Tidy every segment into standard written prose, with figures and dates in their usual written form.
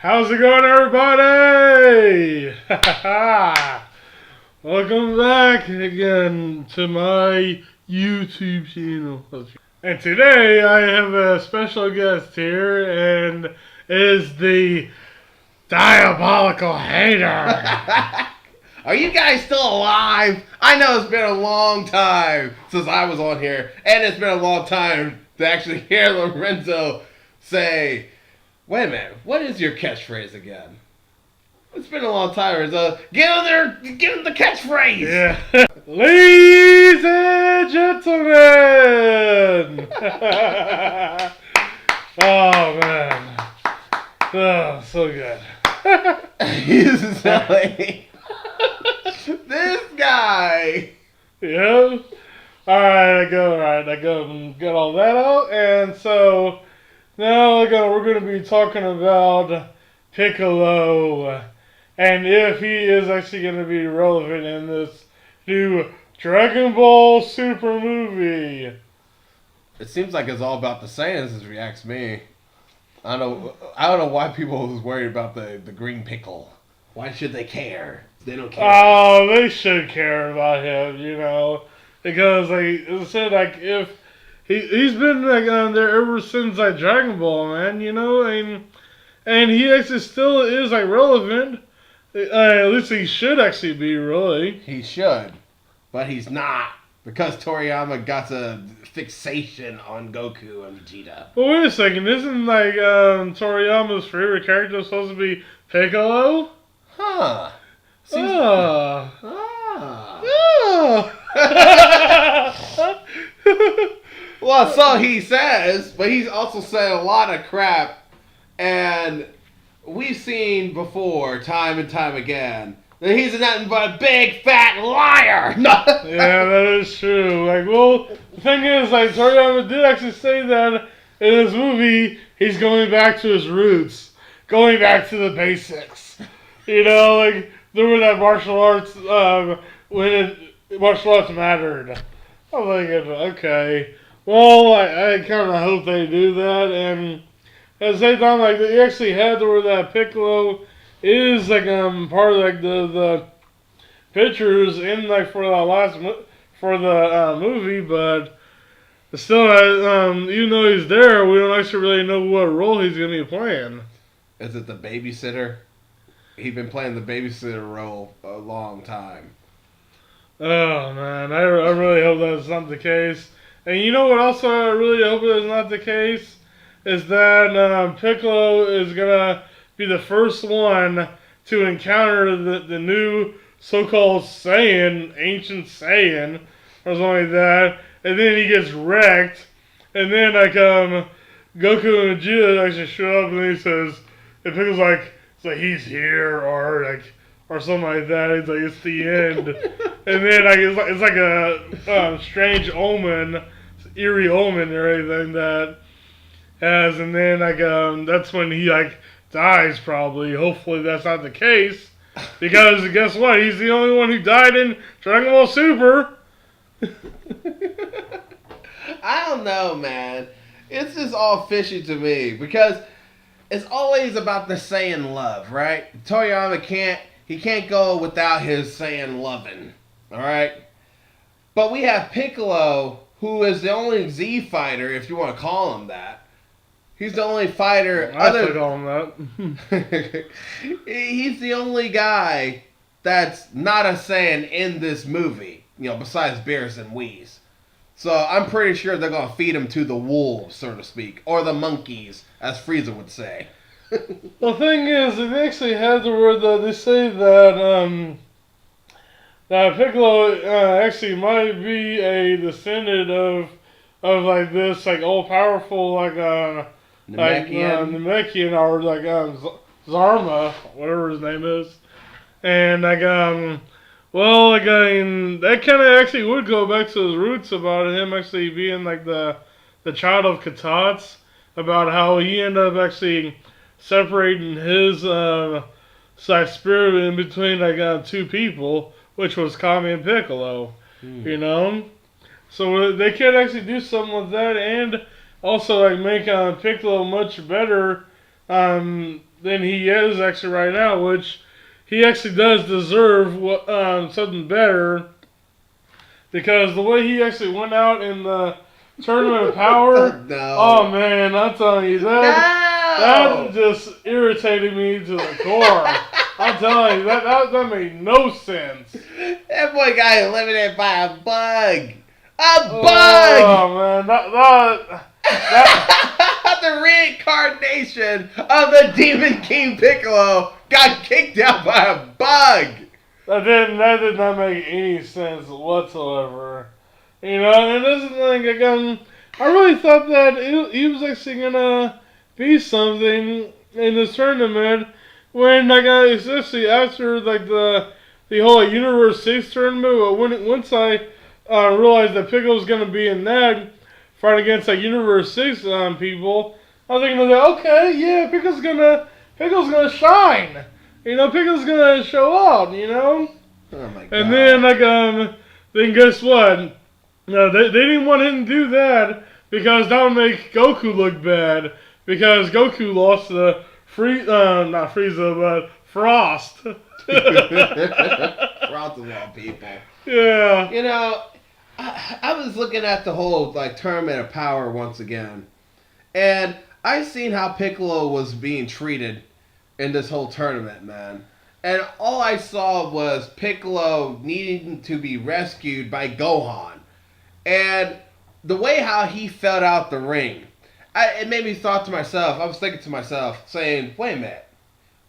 How's it going, everybody? Welcome back again to my YouTube channel. And today I have a special guest here, and it is the Diabolical Hater. Are you guys still alive? I know it's been a long time since I was on here, and it's been a long time to actually hear Lorenzo say, wait a minute, what is your catchphrase again? It's been a long time, Lorenzo. Get in there, give him the catchphrase! Yeah. Ladies and gentlemen! Oh, man. Oh, so good. He's silly. This guy. Yeah. Alright, I go and get all that out. And so now we're going to be talking about Piccolo and if he is actually going to be relevant in this new Dragon Ball Super movie. It seems like it's all about the Saiyans, if you ask me. I don't know why people was worried about the green pickle. Why should they care? They don't care. Oh, they should care about him, because like I said, like if he's been like on there ever since like Dragon Ball, man, and he actually still is like relevant. At least he should actually be, really. He should, but he's not because Toriyama got a fixation on Goku and Vegeta. Well, wait a second, isn't like Toriyama's favorite character supposed to be Piccolo? Huh. Well, so he says, but he's also said a lot of crap, and we've seen before, time and time again, that he's nothing but a big fat liar. Yeah, that is true. Like, well, the thing is, like, Toriyama did actually say that in this movie, he's going back to his roots, going back to the basics. Like, there were that martial arts, when martial arts mattered. I'm thinking, okay, well, I kind of hope they do that, and at the same time, like, they actually had to where that Piccolo is, like, part of, like, the pictures in, like, for the movie, but still, even though he's there, we don't actually really know what role he's going to be playing. Is it the babysitter? He's been playing the babysitter role a long time. Oh, man, I really hope that's not the case. And you know what also I really hope is not the case? Is that Piccolo is going to be the first one to encounter the new so-called Saiyan, ancient Saiyan, or something like that, and then he gets wrecked, and then like Goku and Vegeta actually show up, and he says, and Piccolo's like, it's like he's here, or something like that. It's like it's the end, and then like it's like a strange omen, eerie omen, or anything that has, and then like that's when he like dies probably. Hopefully that's not the case, because guess what? He's the only one who died in Dragon Ball Super. I don't know, man. It's just all fishy to me because it's always about the Saiyan love, right? Toriyama can't go without his Saiyan loving, all right? But we have Piccolo, who is the only Z fighter, if you want to call him that. He's the only fighter. I call him that. He's the only guy that's not a Saiyan in this movie, besides Beerus and Whis. So I'm pretty sure they're going to feed him to the wolves, so to speak, or the monkeys, as Frieza would say. The thing is, they actually had the word that they say that that Piccolo actually might be a descendant of like this like all powerful like Namekian or like Zarma, whatever his name is, and like well, like that kind of actually would go back to his roots about him actually being like the child of Katats, about how he ended up actually separating his spirit in between like two people, which was Kami and Piccolo. So they could actually do something with that, and also like make Piccolo much better than he is actually right now, which he actually does deserve something better, because the way he actually went out in the Tournament of Power, No. oh man, I'm telling you that just irritated me to the core. I'm telling you that made no sense. That boy got eliminated by a bug. A bug! Oh man, that The reincarnation of the Demon King Piccolo got kicked out by a bug. that did not make any sense whatsoever. You know, and this is the thing, again, I really thought that he was actually gonna be something in this tournament when, like, especially after, like, the whole Universe 6 tournament, once I realized that Piccolo was gonna be in that, fight against, like, Universe 6 people, I was thinking, like, okay, yeah, Piccolo's gonna shine. You know, Piccolo's gonna show out, you know? Oh my god. And then, like, then guess what? No, they didn't want him to do that because that would make Goku look bad. Because Goku lost to not Frieza, but Frost. Frost of all people. Yeah. You know, I was looking at the whole, like, Tournament of Power once again. And I seen how Piccolo was being treated in this whole tournament, man. And all I saw was Piccolo needing to be rescued by Gohan. And the way how he fell out the ring, it made me thought to myself, I was thinking to myself, saying, wait a minute.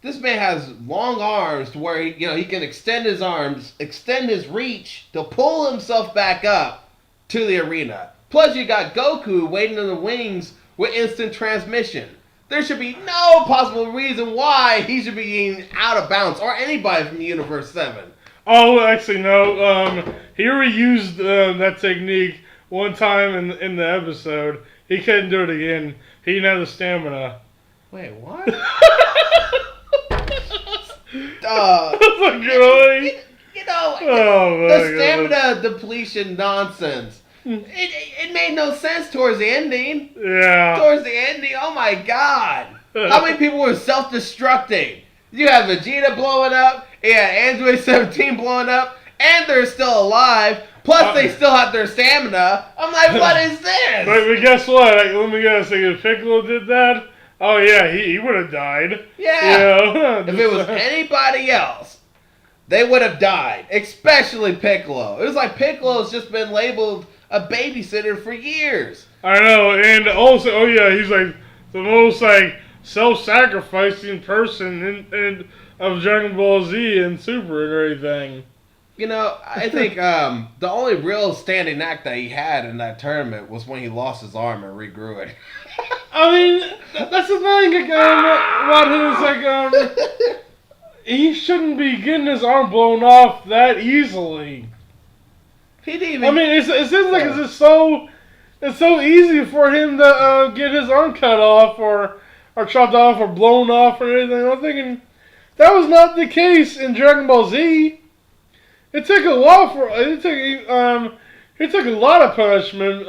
This man has long arms to where he can extend his arms, extend his reach to pull himself back up to the arena. Plus you got Goku waiting in the wings with instant transmission. There should be no possible reason why he should be getting out of bounds, or anybody from Universe 7. Oh, actually, no. He already used that technique one time in the episode. He couldn't do it again. He didn't have the stamina. Wait, what? Really? You know, Oh, the stamina depletion nonsense. It made no sense towards the ending. Yeah. Towards the ending, oh my god. How many people were self-destructing? You have Vegeta blowing up, you had Android 17 blowing up, and they're still alive. Plus, they still have their stamina. I'm like, what is this? But guess what? Like, let me guess. Like, if Piccolo did that, oh yeah, he would have died. Yeah. You know? If it was anybody else, they would have died. Especially Piccolo. It was like Piccolo's just been labeled a babysitter for years. I know, and also, oh yeah, he's like the most like self-sacrificing person in of Dragon Ball Z and Super and everything. You know, I think the only real standing act that he had in that tournament was when he lost his arm and regrew it. I mean, that's the thing about his he shouldn't be getting his arm blown off that easily. He didn't even. I mean, it seems like it's so easy for him to get his arm cut off or chopped off or blown off or anything. I'm thinking that was not the case in Dragon Ball Z. It took a while he took a lot of punishment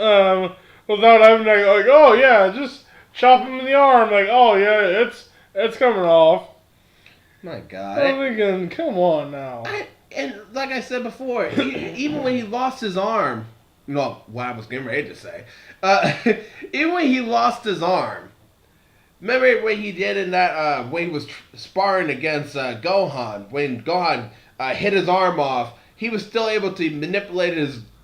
without having to like, oh yeah, just chop him in the arm. Like, oh yeah, it's coming off. My God. I'm thinking, come on now. And like I said before, even when he lost his arm, well, what I was getting ready to say, even when he lost his arm, remember what he did in that, when he was sparring against Gohan, when Gohan hit his arm off, he was still able to manipulate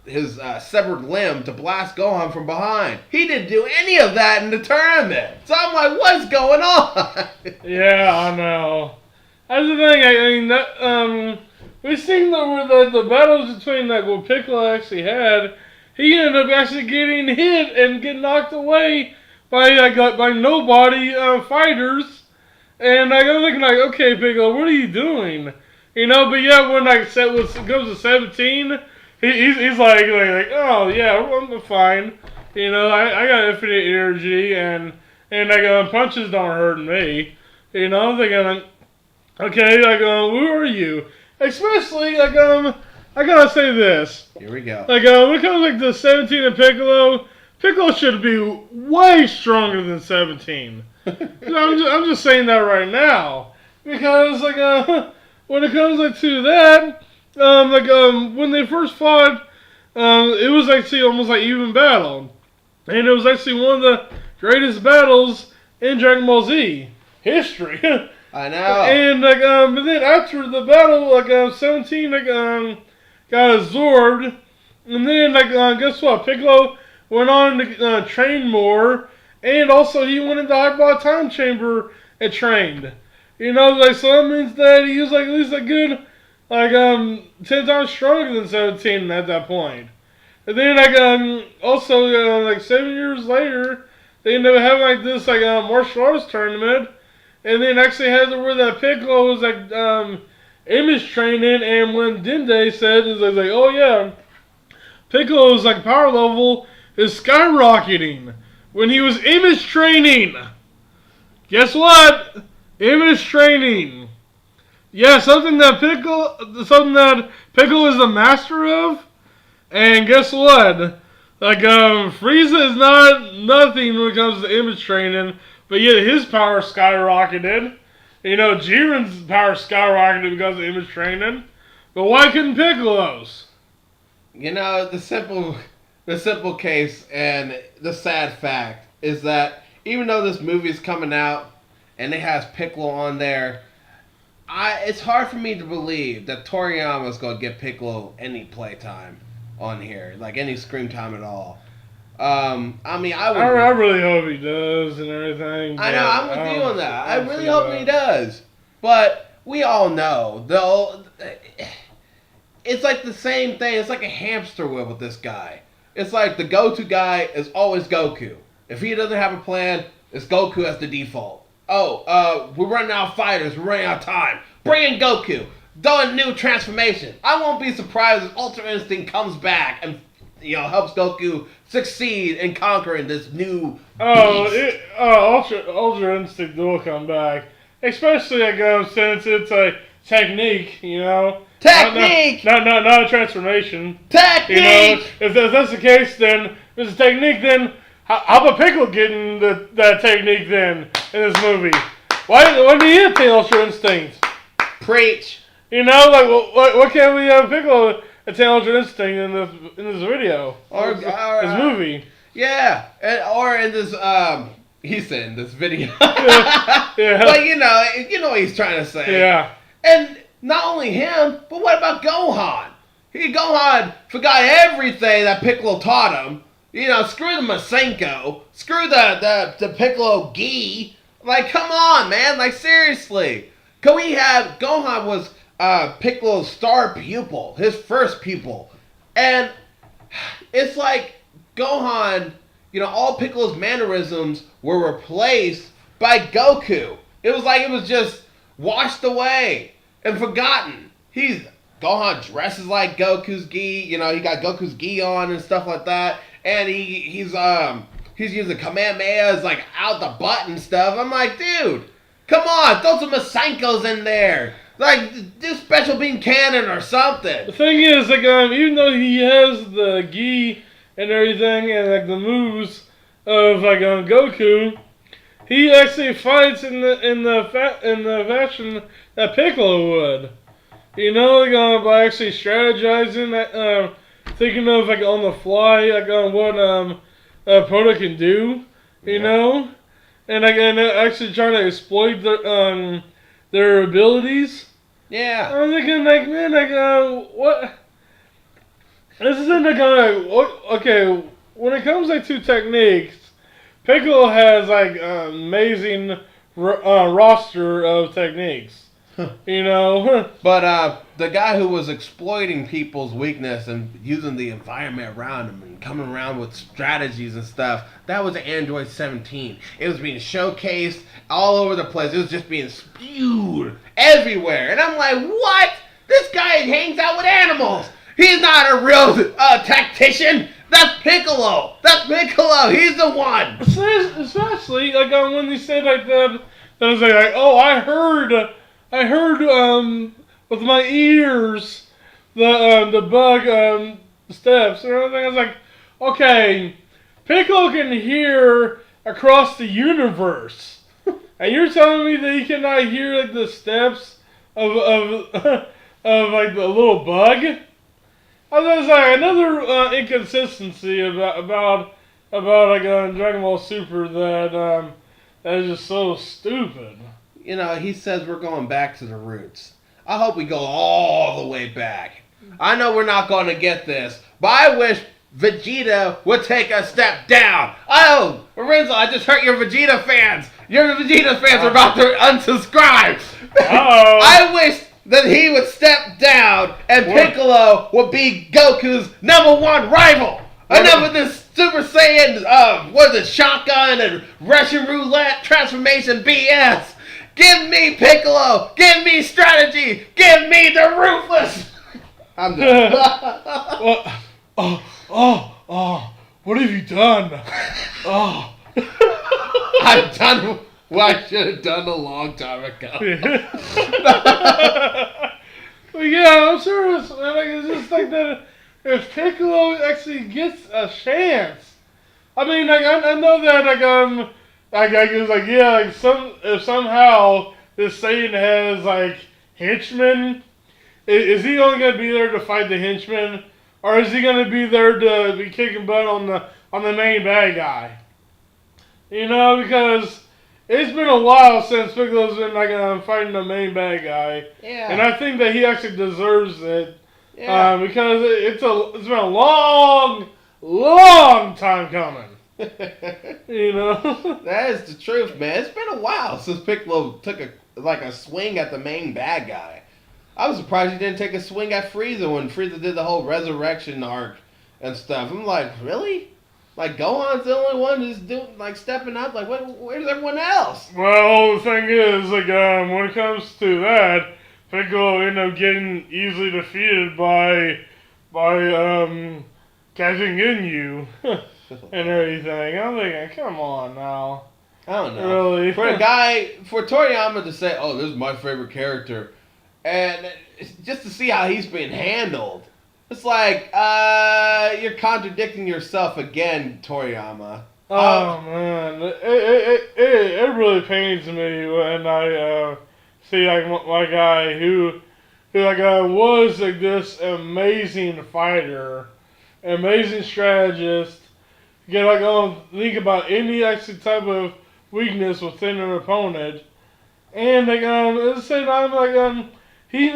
his severed limb to blast Gohan from behind. He didn't do any of that in the tournament. So I'm like, what's going on? Yeah, I know. That's the thing. I mean, that we've seen the battles between like what Piccolo actually had. He ended up actually getting hit and getting knocked away by nobody fighters. And like, I'm thinking like, okay, Piccolo, what are you doing? You know, but yeah, when like goes to 17, he's like, oh yeah, I'm fine. You know, I got infinite energy and like punches don't hurt me. You know, I'm thinking, okay, like who are you? Especially like I gotta say this. Here we go. Like when it comes like to 17 and Piccolo, Piccolo should be way stronger than 17. I'm just saying that right now because when it comes to that, when they first fought, it was actually almost like even battle, and it was actually one of the greatest battles in Dragon Ball Z history. I know. And but then after the battle, 17 got absorbed, and then guess what? Piccolo went on to train more, and also he went into Hyperbolic Time Chamber and trained. So that means that he was at least a good 10 times stronger than 17 at that point. And then also 7 years later, they ended up having this martial arts tournament, and then actually had to where that Piccolo was image training, and when Dende said is like, oh yeah, Piccolo's power level is skyrocketing when he was image training. Guess what? Image training. Yeah, something that Piccolo is the master of. And guess what? Frieza is not nothing when it comes to image training, but yet his power skyrocketed. Jiren's power skyrocketed because of image training. But why couldn't Piccolo's? The simple case and the sad fact is that even though this movie is coming out and it has Piccolo on there, it's hard for me to believe that Toriyama's going to give Piccolo any playtime on here, any screen time at all. I really hope he does and everything. I know, I'm with you on that. I really hope he does. But we all know, though, it's like the same thing. It's like a hamster wheel with this guy. It's like the go-to guy is always Goku. If he doesn't have a plan, it's Goku as the default. We're running out of fighters. We're running out of time. Bring in Goku. Do a new transformation. I won't be surprised if Ultra Instinct comes back and helps Goku succeed in conquering this new beast. Ultra Instinct will come back, especially since it's a technique. Technique. Not a transformation. Technique. If that's the case, then if it's a technique. Then how about Piccolo getting that technique then in this movie? Why do you have the Ultra Instinct? Preach. What can't we have Piccolo attain Ultra Instinct in this video? Or this movie. Yeah. Or in this he said in this video. Yeah. But you know what he's trying to say. Yeah. And not only him, but what about Gohan? Gohan forgot everything that Piccolo taught him. Screw the Masenko. Screw the Piccolo gi. Come on, man. Seriously. Can we have... Gohan was Piccolo's star pupil. His first pupil. And it's like Gohan... all Piccolo's mannerisms were replaced by Goku. It was just washed away and forgotten. Gohan dresses like Goku's gi. He got Goku's gi on and stuff like that. And he's using Kamehamehas out the butt and stuff. I'm like, dude, come on, throw some Masenkos in there. Do special beam cannon or something. The thing is, even though he has the gi and everything and the moves of Goku, he actually fights in the fashion that Piccolo would. By actually strategizing, thinking of on the fly, what Proto can do, and actually trying to exploit their abilities. Yeah. I'm thinking man, what? This isn't okay. When it comes to techniques, Piccolo has amazing roster of techniques. But the guy who was exploiting people's weakness and using the environment around him and coming around with strategies and stuff, that was Android 17. It was being showcased all over the place. It was just being spewed everywhere. And I'm like, what? This guy hangs out with animals. He's not a real tactician. That's Piccolo. Piccolo. He's the one. Especially when they said that, I was oh, I heard with my ears the bug steps and everything. I was like, okay, Piccolo can hear across the universe, and you're telling me that he cannot hear like the steps of of like the little bug? I was like another inconsistency about like Dragon Ball Super that is just so stupid. You know, he says we're going back to the roots. I hope we go all the way back. I know we're not going to get this, but I wish Vegeta would take a step down. Oh, Lorenzo, I just hurt your Vegeta fans. Your Vegeta fans are about to unsubscribe. I wish that he would step down and Piccolo would be Goku's #1 rival. Enough with this Super Saiyan, what is it, shotgun and Russian roulette transformation BS. Give me Piccolo. Give me strategy. Give me the ruthless. I'm done. What have you done? I've done what I should have done a long time ago. Well, yeah, I'm serious, man. Like, it's just like that. If Piccolo actually gets a chance, I mean, like, I know that, if somehow this Saiyan has like henchmen, is he only gonna be there to fight the henchmen, or is he gonna be there to be kicking butt on the main bad guy? You know, because it's been a while since Piccolo's been fighting the main bad guy, and I think that he actually deserves it. Yeah. Because it's been a long time coming. You know? That is the truth, man. It's been a while since Piccolo took a swing at the main bad guy. I was surprised he didn't take a swing at Frieza when Frieza did the whole resurrection arc and stuff. I'm like, really? Like, Gohan's the only one who's stepping up? Like, where's everyone else? Well, the thing is, when it comes to that, Piccolo ended up getting easily defeated by catching Ginyu and everything. I'm thinking, come on now. I don't know. Really? For Toriyama to say, oh, this is my favorite character, and just to see how he's being handled, it's like, you're contradicting yourself again, Toriyama. Oh, man. It really pains me when I see my guy who was this amazing fighter, amazing strategist, think about any actually type of weakness within an opponent, and at the same time he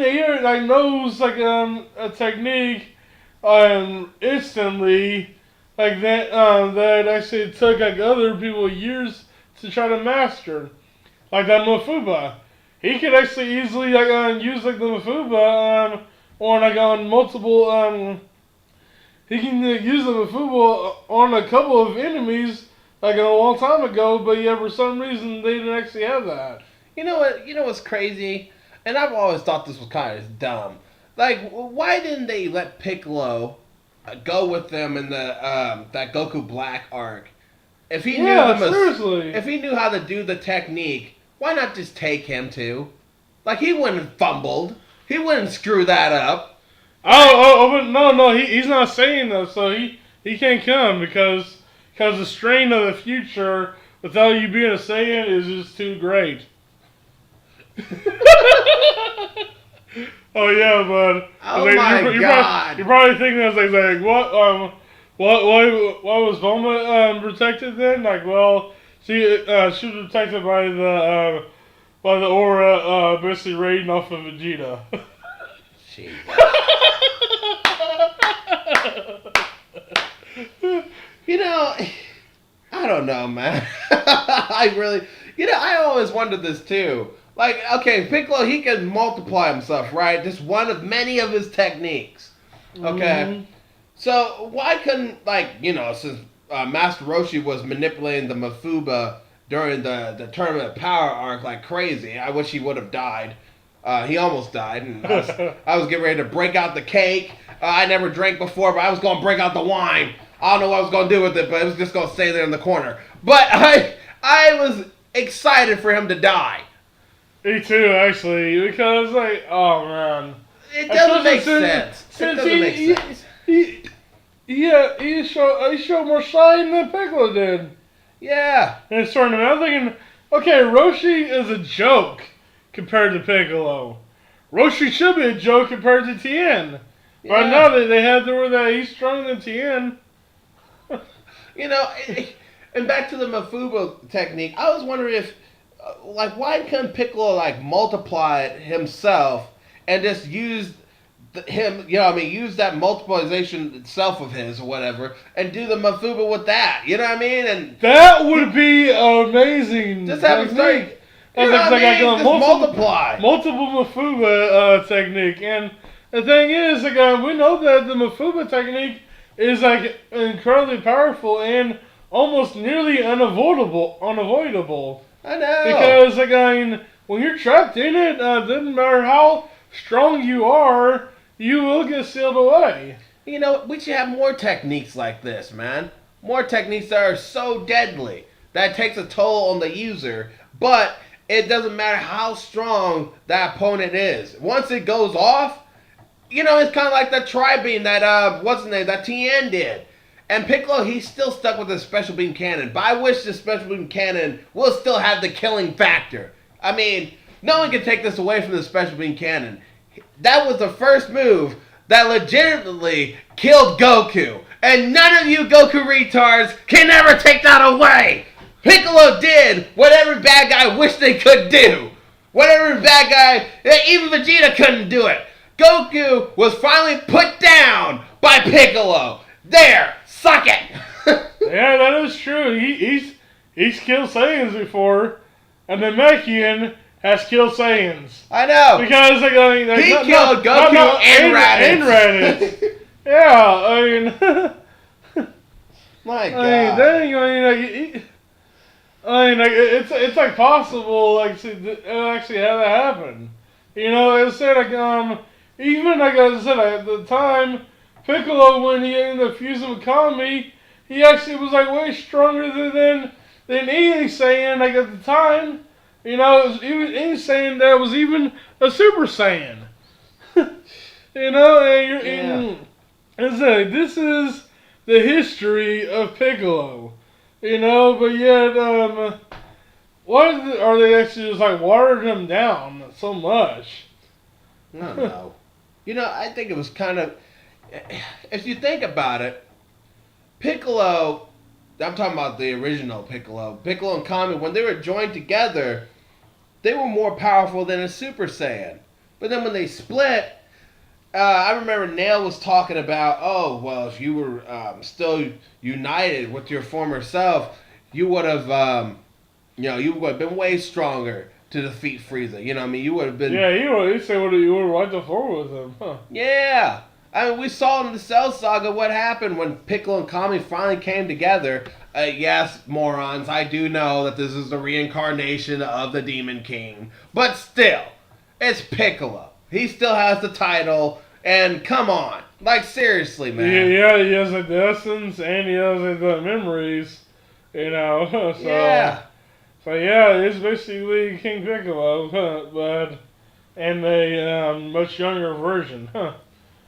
knows a technique instantly that actually took other people years to try to master, like that Mafuba. He could actually easily use the Mafuba on multiple. He can use the Mafuba on a couple of enemies a long time ago, but yeah, for some reason they didn't actually have that. You know what? You know what's crazy? And I've always thought this was kind of dumb. Like, why didn't they let Piccolo go with them in the that Goku Black arc? If he if he knew how to do the technique, why not just take him too? Like, he wouldn't have fumbled. He wouldn't screw that up. But no, he's not saying that, so he can't come because the strain of the future without you being a Saiyan is just too great. Oh yeah, but you're probably thinking like what was Bulma protected then? Like, well, she was protected by the aura basically raiding off of Vegeta. You know, I don't know, man. I always wondered this too. Like, okay, Piccolo, he can multiply himself, right? Just one of many of his techniques. Okay? Mm-hmm. So, why couldn't, since Master Roshi was manipulating the Mafuba during the Tournament of Power arc like crazy, I wish he would have died. He almost died, and I was getting ready to break out the cake. I never drank before, but I was going to break out the wine. I don't know what I was going to do with it, but it was just going to stay there in the corner. But I was excited for him to die. Me too, actually, because oh man, it doesn't make sense. It doesn't make sense. Yeah, he showed more shine than Piccolo did Yeah. in his tournament. I'm thinking, okay, Roshi is a joke compared to Piccolo. Roshi should be a joke compared to Tien. But Yeah. now they had to where that he's stronger than Tien. You know, and back to the Mafubo technique, I was wondering if, like, why couldn't Piccolo, like, multiply it himself and just use him, you know, I mean, use that multiplication itself of his or whatever and do the Mafubo with that, you know what I mean? And That would be amazing. just have him start, you That's know what I mean? Just multiply. multiple Mafuba technique. And the thing is, like, we know that the Mafuba technique is like incredibly powerful and almost nearly unavoidable. I know. Because like, I mean, when you're trapped in it, doesn't matter how strong you are, you will get sealed away. You know, we should have more techniques like this, man. More techniques that are so deadly that takes a toll on the user, but it doesn't matter how strong that opponent is. Once it goes off, you know, it's kind of like that tri-beam that, what's his name, that Tien did. And Piccolo, he's still stuck with the special beam cannon, but I wish the special beam cannon will still have the killing factor. I mean, no one can take this away from the special beam cannon. That was the first move that legitimately killed Goku. And none of you Goku retards can ever take that away. Piccolo did what every bad guy wished they could do. What every bad guy, even Vegeta couldn't do it. Goku was finally put down by Piccolo. There, suck it. Yeah, that is true. He's killed Saiyans before, and the Namekian has killed Saiyans. I know. Because like, I mean, He killed Goku and Raditz. Yeah, I mean, My I God. mean, dang, I mean, like, it's like possible, like, to actually have that happen. You know, as I said, like, even like I said at the time, Piccolo, when he ended up fusing with Kami, he actually was like way stronger than any Saiyan like at the time. You know, it was even any Saiyan that was even a Super Saiyan. You know, and this is the history of Piccolo. You know, but yet, are they actually just like watering him down so much? I don't know. You know, I think it was kind of, if you think about it, Piccolo, I'm talking about the original Piccolo and Kami, when they were joined together, they were more powerful than a Super Saiyan. But then when they split, I remember Nail was talking about, oh, well, if you were still united with your former self, you would have, you would have been way stronger to defeat Frieza. You know what I mean? You would have been... Yeah, he said you would have wiped the floor with him. Huh. Yeah. I mean, we saw in the Cell Saga what happened when Piccolo and Kami finally came together. Yes, morons, I do know that this is the reincarnation of the Demon King. But still, it's Piccolo. He still has the title, and come on. Like, seriously, man. Yeah, he has like the essence, and he has like the memories, you know, so... Yeah. So yeah, it's basically King Piccolo, but in a much younger version.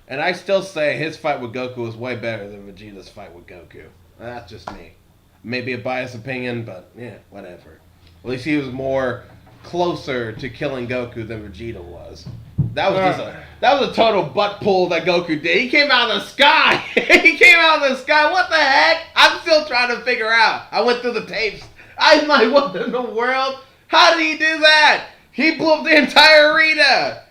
And I still say his fight with Goku was way better than Vegeta's fight with Goku. That's just me. Maybe a biased opinion, but yeah, whatever. At least he was more closer to killing Goku than Vegeta was. That was a total butt pull that Goku did. He came out of the sky. He came out of the sky. What the heck? I'm still trying to figure out. I went through the tapes. I'm like, what in the world? How did he do that? He blew up the entire arena.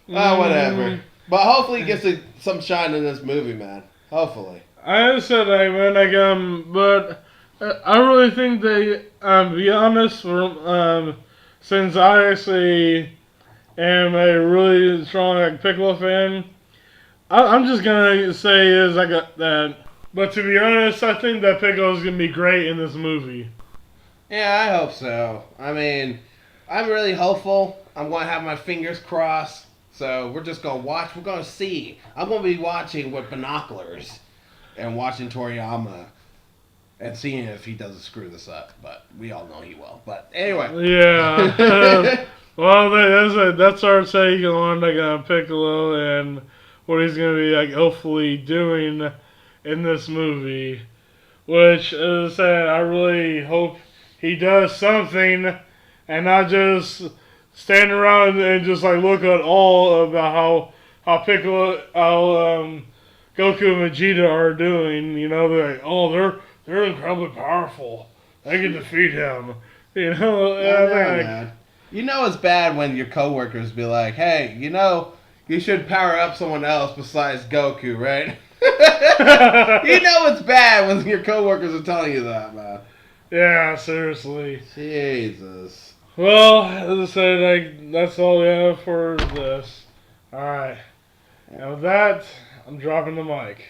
Whatever. But hopefully he gets some shine in this movie, man. Hopefully. I said that, man. Like, but I really think they, to be honest, since I actually am a really strong like Piccolo fan, I'm just gonna say is like that. But to be honest, I think that Piccolo's gonna be great in this movie. Yeah, I hope so. I mean, I'm really hopeful. I'm going to have my fingers crossed. So we're just going to watch. We're going to see. I'm going to be watching with binoculars and watching Toriyama and seeing if he doesn't screw this up. But we all know he will. But anyway. Yeah. Well, that's our take on like Piccolo and what he's going to be like hopefully doing in this movie. Which, as I said, I really hope he does something and not just stand around and just like look at all about how Piccolo, Goku and Vegeta are doing. You know, they're like, oh, they're incredibly powerful. They can defeat him. You know, I know, man. You know it's bad when your coworkers be like, hey, you know, you should power up someone else besides Goku, right? You know it's bad when your coworkers are telling you that, man. Yeah, seriously. Jesus. Well, as I said, that's all we have for this. Alright. And with that, I'm dropping the mic.